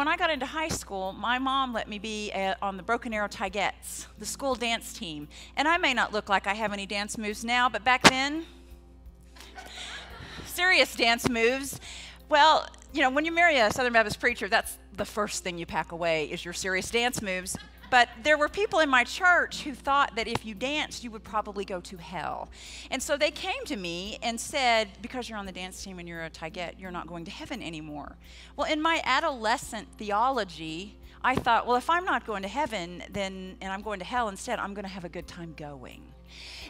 when I got into high school, my mom let me be on the Broken Arrow Tigettes, the school dance team. And I may not look like I have any dance moves now, but back then, serious dance moves. Well, you know, when you marry a Southern Baptist preacher, that's the first thing you pack away is your serious dance moves. But there were people in my church who thought that if you danced, you would probably go to hell. And so they came to me and said, because you're on the dance team and you're a Tigette, you're not going to heaven anymore. Well, in my adolescent theology, I thought, well, if I'm not going to heaven, and I'm going to hell instead, I'm going to have a good time going.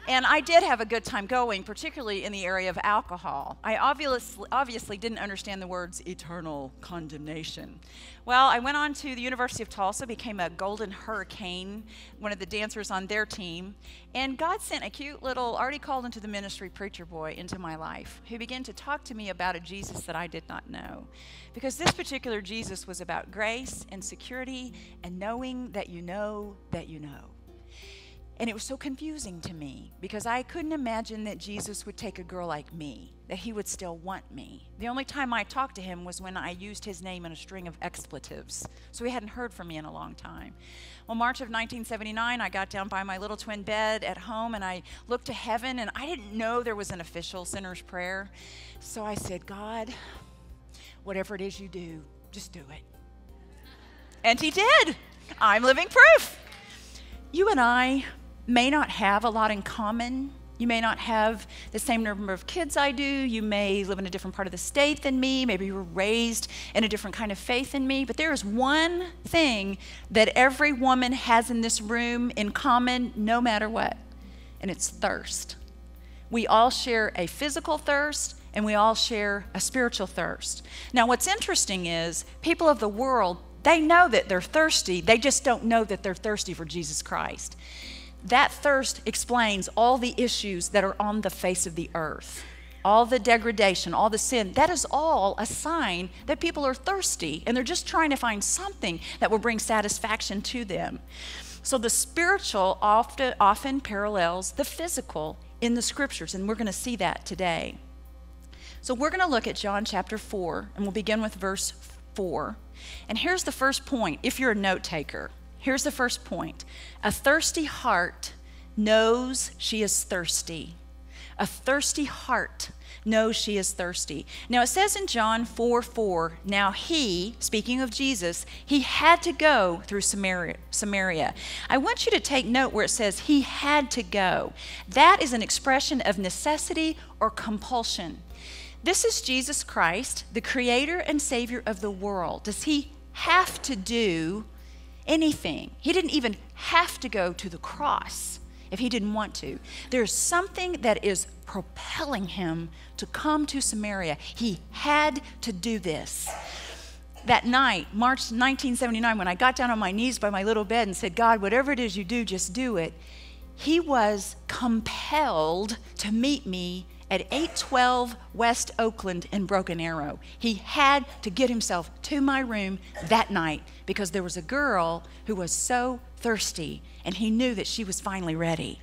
And I did have a good time going, particularly in the area of alcohol. I obviously didn't understand the words eternal condemnation. Well, I went on to the University of Tulsa, became a Golden Hurricane, one of the dancers on their team, and God sent a cute little, already called into the ministry preacher boy into my life, who began to talk to me about a Jesus that I did not know. Because this particular Jesus was about grace and security and knowing that you know that you know. And it was so confusing to me because I couldn't imagine that Jesus would take a girl like me, that he would still want me. The only time I talked to him was when I used his name in a string of expletives. So he hadn't heard from me in a long time. Well, March of 1979, I got down by my little twin bed at home and I looked to heaven, and I didn't know there was an official sinner's prayer. So I said, God, whatever it is you do, just do it. And he did. I'm living proof. You and I may not have a lot in common. You may not have the same number of kids I do. You may live in a different part of the state than me. Maybe you were raised in a different kind of faith than me. But there is one thing that every woman has in this room in common, no matter what, and it's thirst. We all share a physical thirst, and we all share a spiritual thirst. Now, what's interesting is people of the world, they know that they're thirsty. They just don't know that they're thirsty for Jesus Christ. That thirst explains all the issues that are on the face of the earth. All the degradation, all the sin, that is all a sign that people are thirsty and they're just trying to find something that will bring satisfaction to them. So the spiritual often parallels the physical in the scriptures, and we're going to see that today. So we're going to look at John chapter 4, and we'll begin with verse 4. And here's the first point, if you're a note taker. Here's the first point. A thirsty heart knows she is thirsty. A thirsty heart knows she is thirsty. Now it says in John 4:4, now he, speaking of Jesus, he had to go through Samaria. I want you to take note where it says he had to go. That is an expression of necessity or compulsion. This is Jesus Christ, the creator and savior of the world. Does he have to do anything? He didn't even have to go to the cross if he didn't want to. There's something that is propelling him to come to Samaria. He had to do this. That night, March 1979, when I got down on my knees by my little bed and said, God, whatever it is you do, just do it, he was compelled to meet me at 812 West Oakland in Broken Arrow. He had to get himself to my room that night because there was a girl who was so thirsty, and he knew that she was finally ready.